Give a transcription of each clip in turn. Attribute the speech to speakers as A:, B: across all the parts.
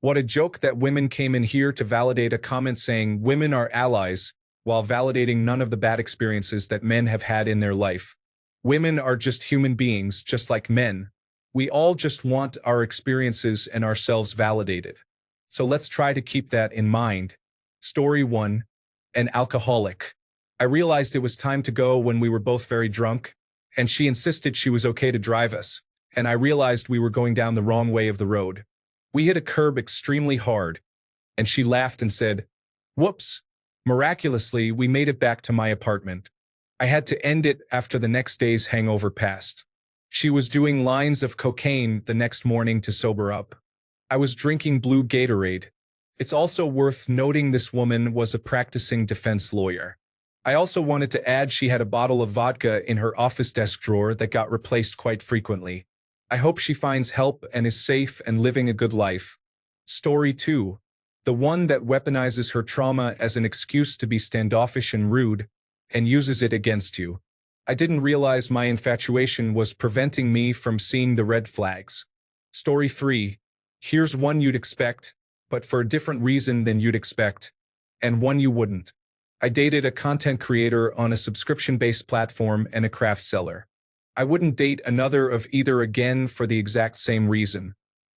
A: What a joke that women came in here to validate a comment saying women are allies, while validating none of the bad experiences that men have had in their life. Women are just human beings, just like men. We all just want our experiences and ourselves validated. So let's try to keep that in mind. Story 1. An alcoholic. I realized it was time to go when we were both very drunk, and she insisted she was okay to drive us, and I realized we were going down the wrong way of the road. We hit a curb extremely hard, and she laughed and said, "Whoops." Miraculously, we made it back to my apartment. I had to end it after the next day's hangover passed. She was doing lines of cocaine the next morning to sober up. I was drinking blue Gatorade. It's also worth noting this woman was a practicing defense lawyer. I also wanted to add she had a bottle of vodka in her office desk drawer that got replaced quite frequently. I hope she finds help and is safe and living a good life. Story 2. The one that weaponizes her trauma as an excuse to be standoffish and rude, and uses it against you. I didn't realize my infatuation was preventing me from seeing the red flags. Story 3. Here's one you'd expect, but for a different reason than you'd expect, and one you wouldn't. I dated a content creator on a subscription-based platform and a craft seller. I wouldn't date another of either again for the exact same reason.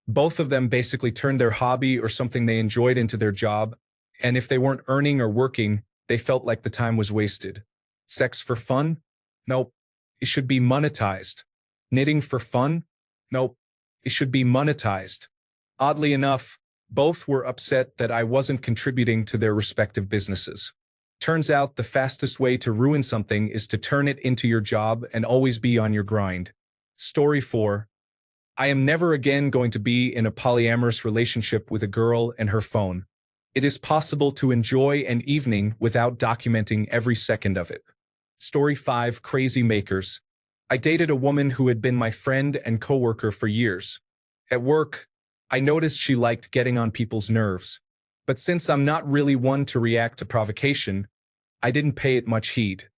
A: Both of them basically turned their hobby or something they enjoyed into their job, and if they weren't earning or working, they felt like the time was wasted. Sex for fun? Nope. It should be monetized. Knitting for fun? Nope. It should be monetized. Oddly enough, both were upset that I wasn't contributing to their respective businesses. Turns out the fastest way to ruin something is to turn it into your job and always be on your grind. Story 4. I am never again going to be in a polyamorous relationship with a girl and her phone. It is possible to enjoy an evening without documenting every second of it. Story 5. Crazy makers. I dated a woman who had been my friend and coworker for years. At work, I noticed she liked getting on people's nerves. But since I'm not really one to react to provocation, I didn't pay it much heed.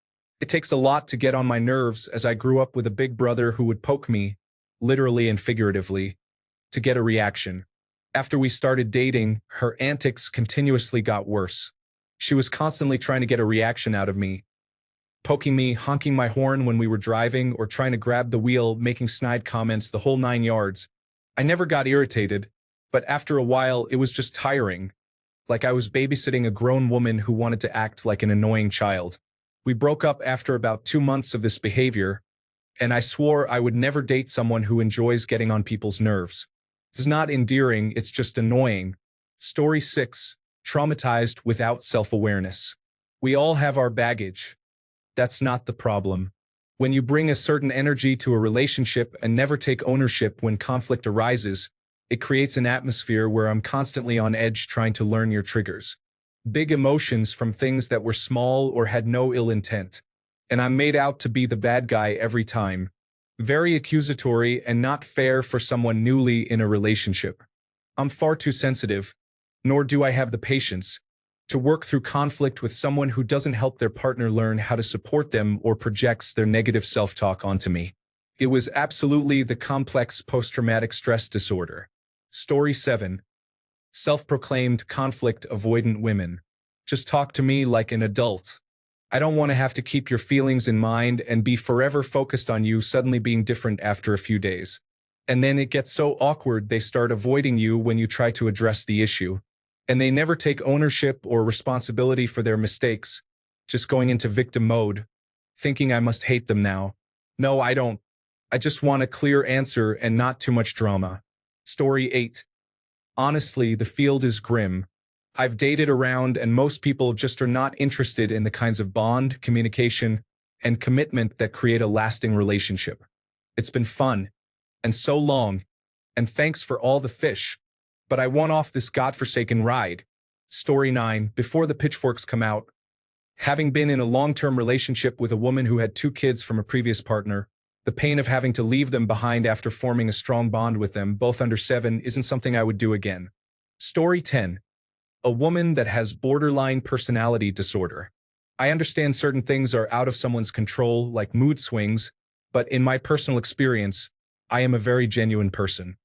A: It takes a lot to get on my nerves as I grew up with a big brother who would poke me, literally and figuratively, to get a reaction. After we started dating, her antics continuously got worse. She was constantly trying to get a reaction out of me, poking me, honking my horn when we were driving, or trying to grab the wheel, making snide comments, the whole 9 yards. I never got irritated, but after a while it was just tiring, like I was babysitting a grown woman who wanted to act like an annoying child. We broke up after about 2 months of this behavior, and I swore I would never date someone who enjoys getting on people's nerves. It's not endearing, it's just annoying. Story 6. Traumatized without self-awareness. We all have our baggage. That's not the problem. When you bring a certain energy to a relationship and never take ownership when conflict arises, it creates an atmosphere where I'm constantly on edge trying to learn your triggers. Big emotions from things that were small or had no ill intent. And I'm made out to be the bad guy every time. Very accusatory and not fair for someone newly in a relationship. I'm far too sensitive, nor do I have the patience to work through conflict with someone who doesn't help their partner learn how to support them or projects their negative self-talk onto me. It was absolutely the complex post-traumatic stress disorder. Story 7. Self-proclaimed conflict-avoidant women. Just talk to me like an adult. I don't want to have to keep your feelings in mind and be forever focused on you suddenly being different after a few days. And then it gets so awkward they start avoiding you when you try to address the issue. And they never take ownership or responsibility for their mistakes, just going into victim mode, thinking I must hate them now. No, I don't. I just want a clear answer and not too much drama. Story 8. Honestly, the field is grim. I've dated around and most people just are not interested in the kinds of bond, communication, and commitment that create a lasting relationship. It's been fun, and so long, and thanks for all the fish. But I want off this godforsaken ride. Story 9. Before the pitchforks come out. Having been in a long-term relationship with a woman who had 2 kids from a previous partner, the pain of having to leave them behind after forming a strong bond with them, both under 7, isn't something I would do again. Story 10. A woman that has borderline personality disorder. I understand certain things are out of someone's control, like mood swings, but in my personal experience, I am a very genuine person.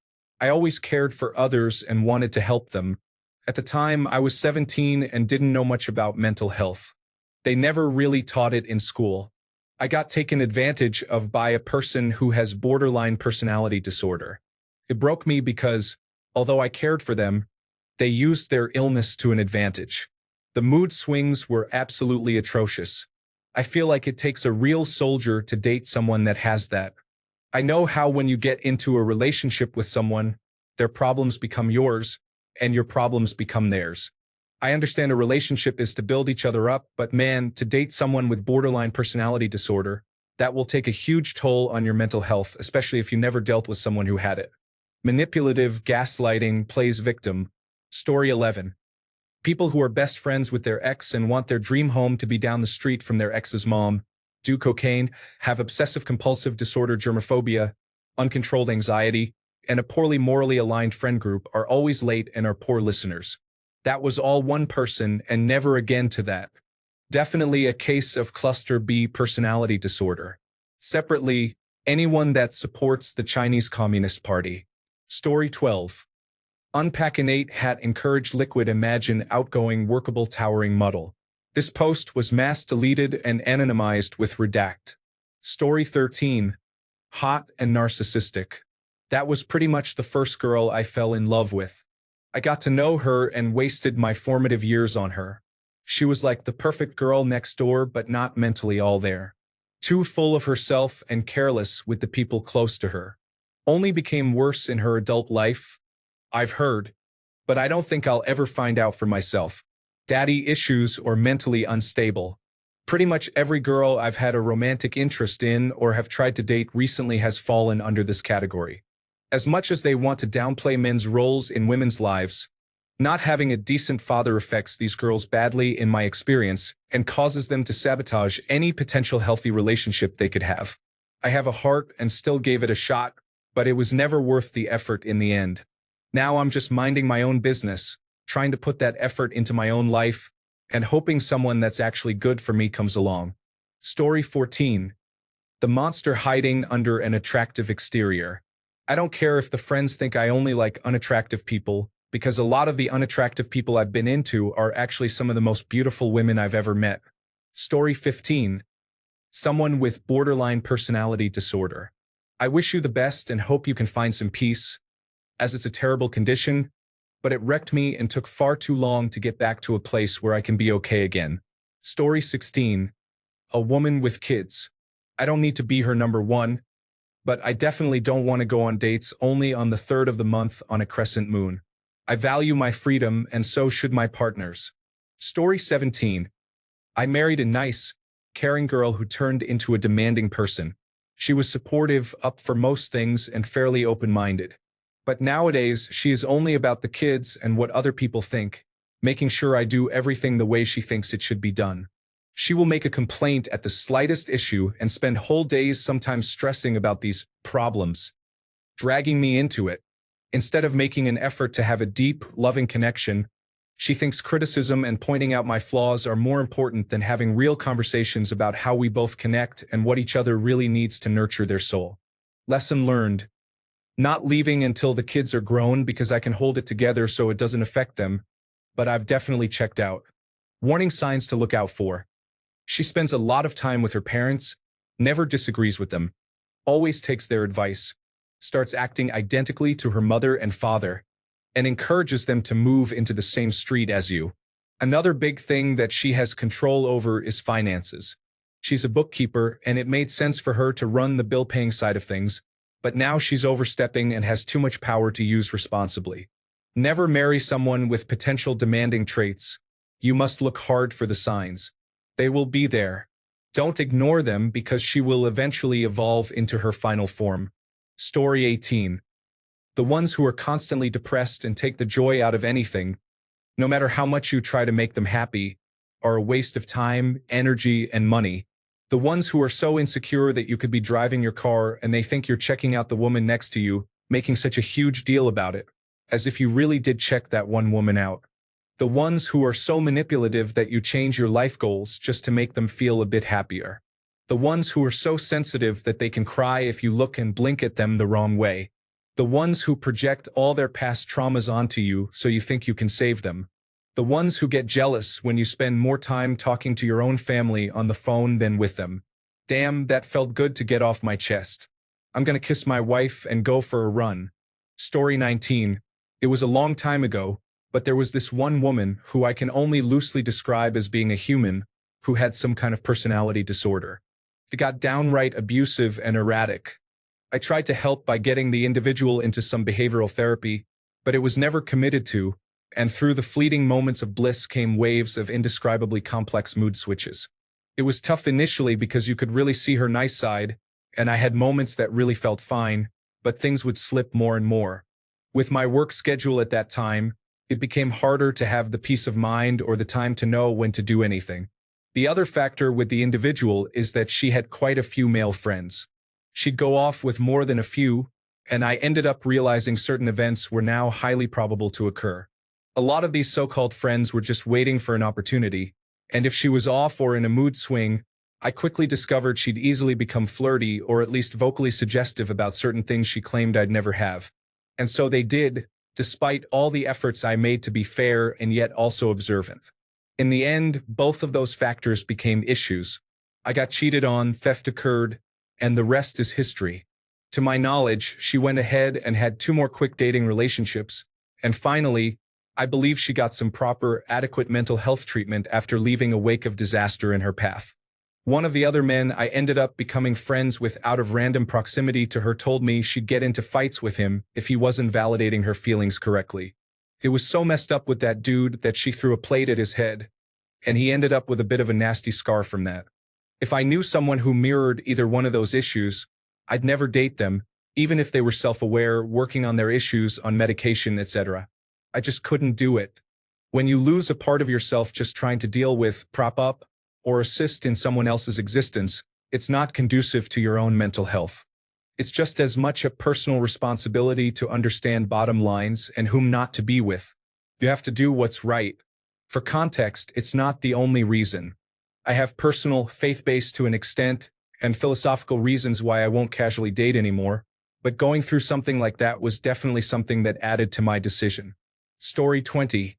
A: I always cared for others and wanted to help them. At the time, I was 17 and didn't know much about mental health. They never really taught it in school. I got taken advantage of by a person who has borderline personality disorder. It broke me because, although I cared for them, they used their illness to an advantage. The mood swings were absolutely atrocious. I feel like it takes a real soldier to date someone that has that. I know how when you get into a relationship with someone, their problems become yours, and your problems become theirs. I understand a relationship is to build each other up, but man, to date someone with borderline personality disorder, that will take a huge toll on your mental health, especially if you never dealt with someone who had it. Manipulative gaslighting plays victim. Story 11. People who are best friends with their ex and want their dream home to be down the street from their ex's mom, do cocaine, have obsessive-compulsive disorder, germophobia, uncontrolled anxiety, and a poorly morally aligned friend group are always late and are poor listeners. That was all one person and never again to that. Definitely a case of cluster B personality disorder. Separately, anyone that supports the Chinese Communist Party. Story 12. Unpack innate hat encouraged liquid imagine outgoing workable towering muddle. This post was mass deleted and anonymized with redact. Story 13. Hot and narcissistic. That was pretty much the first girl I fell in love with. I got to know her and wasted my formative years on her. She was like the perfect girl next door but not mentally all there. Too full of herself and careless with the people close to her. Only became worse in her adult life, I've heard, but I don't think I'll ever find out for myself. Daddy issues or mentally unstable. Pretty much every girl I've had a romantic interest in or have tried to date recently has fallen under this category. As much as they want to downplay men's roles in women's lives, not having a decent father affects these girls badly in my experience and causes them to sabotage any potential healthy relationship they could have. I have a heart and still gave it a shot, but it was never worth the effort in the end. Now I'm just minding my own business, trying to put that effort into my own life, and hoping someone that's actually good for me comes along. Story 14. The monster hiding under an attractive exterior. I don't care if the friends think I only like unattractive people, because a lot of the unattractive people I've been into are actually some of the most beautiful women I've ever met. Story 15. Someone with borderline personality disorder. I wish you the best and hope you can find some peace, as it's a terrible condition, but it wrecked me and took far too long to get back to a place where I can be okay again. Story 16. A woman with kids. I don't need to be her number one, but I definitely don't want to go on dates only on the 3rd of the month on a crescent moon. I value my freedom and so should my partners. Story 17. I married a nice, caring girl who turned into a demanding person. She was supportive, up for most things, and fairly open-minded. But nowadays, she is only about the kids and what other people think, making sure I do everything the way she thinks it should be done. She will make a complaint at the slightest issue and spend whole days sometimes stressing about these problems, dragging me into it. Instead of making an effort to have a deep, loving connection, she thinks criticism and pointing out my flaws are more important than having real conversations about how we both connect and what each other really needs to nurture their soul. Lesson learned. Not leaving until the kids are grown because I can hold it together so it doesn't affect them, but I've definitely checked out. Warning signs to look out for. She spends a lot of time with her parents, never disagrees with them, always takes their advice, starts acting identically to her mother and father, and encourages them to move into the same street as you. Another big thing that she has control over is finances. She's a bookkeeper, and it made sense for her to run the bill-paying side of things, but now she's overstepping and has too much power to use responsibly. Never marry someone with potential demanding traits. You must look hard for the signs. They will be there. Don't ignore them because she will eventually evolve into her final form. Story 18. The ones who are constantly depressed and take the joy out of anything, no matter how much you try to make them happy, are a waste of time, energy, and money. The ones who are so insecure that you could be driving your car and they think you're checking out the woman next to you, making such a huge deal about it, as if you really did check that one woman out. The ones who are so manipulative that you change your life goals just to make them feel a bit happier. The ones who are so sensitive that they can cry if you look and blink at them the wrong way. The ones who project all their past traumas onto you so you think you can save them. The ones who get jealous when you spend more time talking to your own family on the phone than with them. Damn, that felt good to get off my chest. I'm gonna kiss my wife and go for a run. Story 19. It was a long time ago, but there was this one woman who I can only loosely describe as being a human who had some kind of personality disorder. She got downright abusive and erratic. I tried to help by getting the individual into some behavioral therapy, but it was never committed to, and through the fleeting moments of bliss came waves of indescribably complex mood switches. It was tough initially because you could really see her nice side, and I had moments that really felt fine, but things would slip more and more. With my work schedule at that time, it became harder to have the peace of mind or the time to know when to do anything. The other factor with the individual is that she had quite a few male friends. She'd go off with more than a few, and I ended up realizing certain events were now highly probable to occur. A lot of these so-called friends were just waiting for an opportunity, and if she was off or in a mood swing, I quickly discovered she'd easily become flirty or at least vocally suggestive about certain things she claimed I'd never have. And so they did, despite all the efforts I made to be fair and yet also observant. In the end, both of those factors became issues. I got cheated on, theft occurred, and the rest is history. To my knowledge, she went ahead and had 2 more quick dating relationships, and finally, I believe she got some proper, adequate mental health treatment after leaving a wake of disaster in her path. One of the other men I ended up becoming friends with out of random proximity to her told me she'd get into fights with him if he wasn't validating her feelings correctly. It was so messed up with that dude that she threw a plate at his head, and he ended up with a bit of a nasty scar from that. If I knew someone who mirrored either one of those issues, I'd never date them, even if they were self-aware, working on their issues, on medication, etc. I just couldn't do it. When you lose a part of yourself just trying to deal with, prop up, or assist in someone else's existence, it's not conducive to your own mental health. It's just as much a personal responsibility to understand bottom lines and whom not to be with. You have to do what's right. For context, it's not the only reason. I have personal, faith-based to an extent, and philosophical reasons why I won't casually date anymore, but going through something like that was definitely something that added to my decision. Story 20.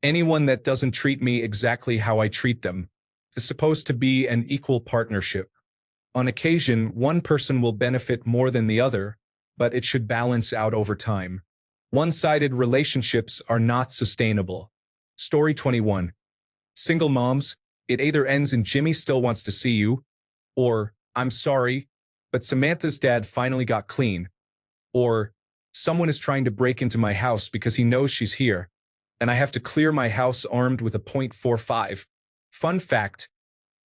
A: Anyone that doesn't treat me exactly how I treat them is supposed to be an equal partnership. On occasion, one person will benefit more than the other, but it should balance out over time. One-sided relationships are not sustainable. Story 21. Single moms, it either ends in Jimmy still wants to see you, or I'm sorry, but Samantha's dad finally got clean, or someone is trying to break into my house because he knows she's here, and I have to clear my house armed with a .45. Fun fact,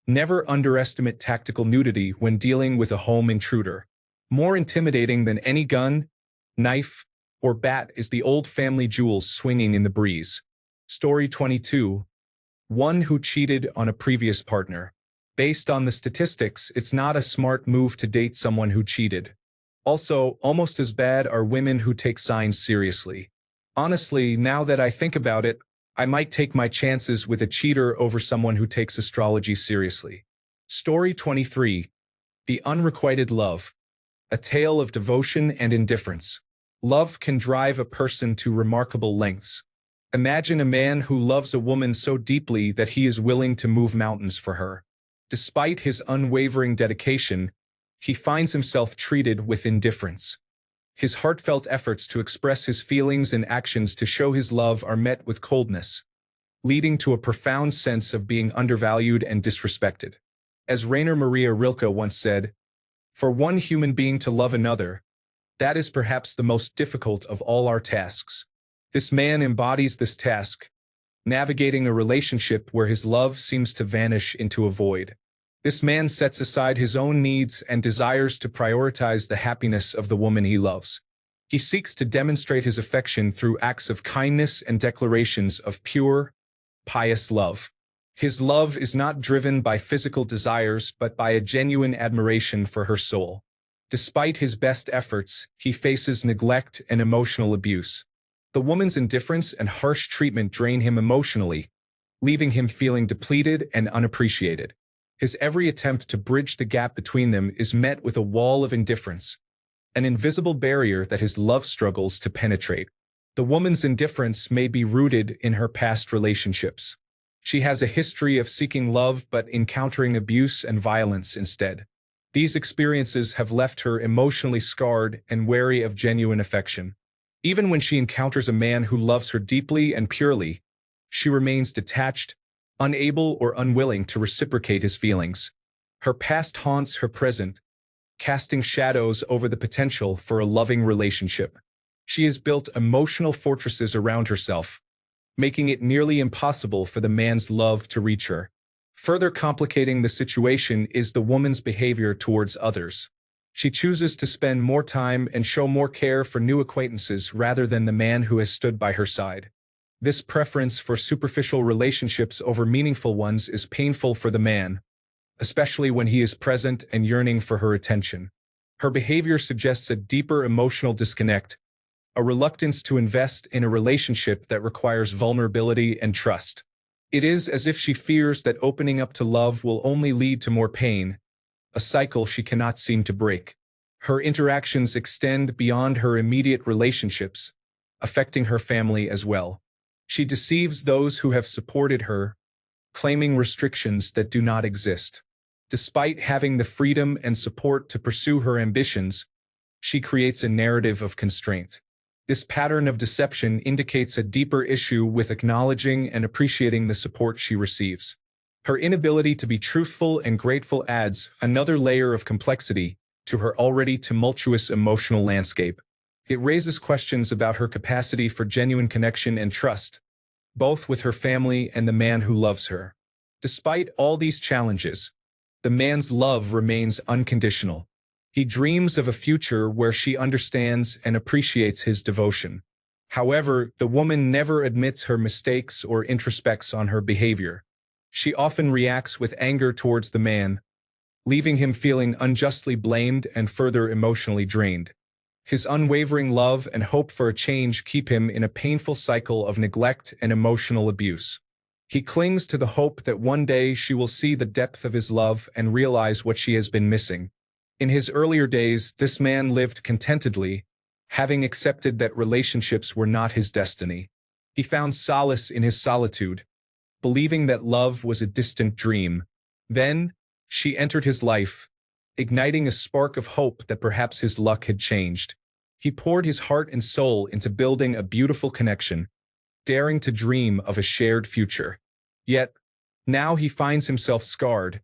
A: never underestimate tactical nudity when dealing with a home intruder. More intimidating than any gun, knife, or bat is the old family jewels swinging in the breeze. Story 22. One who cheated on a previous partner. Based on the statistics, it's not a smart move to date someone who cheated. Also, almost as bad are women who take signs seriously. Honestly, now that I think about it, I might take my chances with a cheater over someone who takes astrology seriously. Story 23. The Unrequited Love. A tale of devotion and indifference. Love can drive a person to remarkable lengths. Imagine a man who loves a woman so deeply that he is willing to move mountains for her. Despite his unwavering dedication, he finds himself treated with indifference. His heartfelt efforts to express his feelings and actions to show his love are met with coldness, leading to a profound sense of being undervalued and disrespected. As Rainer Maria Rilke once said, "For one human being to love another, that is perhaps the most difficult of all our tasks." This man embodies this task, navigating a relationship where his love seems to vanish into a void. This man sets aside his own needs and desires to prioritize the happiness of the woman he loves. He seeks to demonstrate his affection through acts of kindness and declarations of pure, pious love. His love is not driven by physical desires but by a genuine admiration for her soul. Despite his best efforts, he faces neglect and emotional abuse. The woman's indifference and harsh treatment drain him emotionally, leaving him feeling depleted and unappreciated. His every attempt to bridge the gap between them is met with a wall of indifference. an invisible barrier that his love struggles to penetrate. The woman's indifference may be rooted in her past relationships. She has a history of seeking love but encountering abuse and violence instead. These experiences have left her emotionally scarred and wary of genuine affection. Even when she encounters a man who loves her deeply and purely, she remains detached, unable or unwilling to reciprocate his feelings. Her past haunts her present, casting shadows over the potential for a loving relationship. She has built emotional fortresses around herself, making it nearly impossible for the man's love to reach her. Further complicating the situation is the woman's behavior towards others. She chooses to spend more time and show more care for new acquaintances rather than the man who has stood by her side. This preference for superficial relationships over meaningful ones is painful for the man, especially when he is present and yearning for her attention. Her behavior suggests a deeper emotional disconnect, a reluctance to invest in a relationship that requires vulnerability and trust. It is as if she fears that opening up to love will only lead to more pain, a cycle she cannot seem to break. Her interactions extend beyond her immediate relationships, affecting her family as well. She deceives those who have supported her, claiming restrictions that do not exist. Despite having the freedom and support to pursue her ambitions, she creates a narrative of constraint. This pattern of deception indicates a deeper issue with acknowledging and appreciating the support she receives. Her inability to be truthful and grateful adds another layer of complexity to her already tumultuous emotional landscape. It raises questions about her capacity for genuine connection and trust, both with her family and the man who loves her. Despite all these challenges, the man's love remains unconditional. He dreams of a future where she understands and appreciates his devotion. However, the woman never admits her mistakes or introspects on her behavior. She often reacts with anger towards the man, leaving him feeling unjustly blamed and further emotionally drained. His unwavering love and hope for a change keep him in a painful cycle of neglect and emotional abuse. He clings to the hope that one day she will see the depth of his love and realize what she has been missing. In his earlier days, this man lived contentedly, having accepted that relationships were not his destiny. He found solace in his solitude, believing that love was a distant dream. Then, she entered his life, igniting a spark of hope that perhaps his luck had changed. He poured his heart and soul into building a beautiful connection, daring to dream of a shared future. Yet, now he finds himself scarred,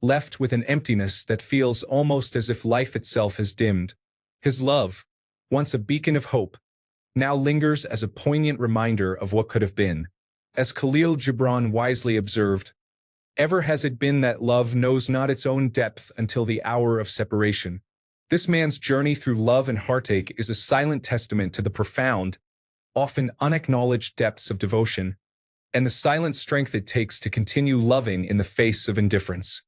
A: left with an emptiness that feels almost as if life itself has dimmed. His love, once a beacon of hope, now lingers as a poignant reminder of what could have been. As Khalil Gibran wisely observed, "Ever has it been that love knows not its own depth until the hour of separation." This man's journey through love and heartache is a silent testament to the profound, often unacknowledged depths of devotion, and the silent strength it takes to continue loving in the face of indifference.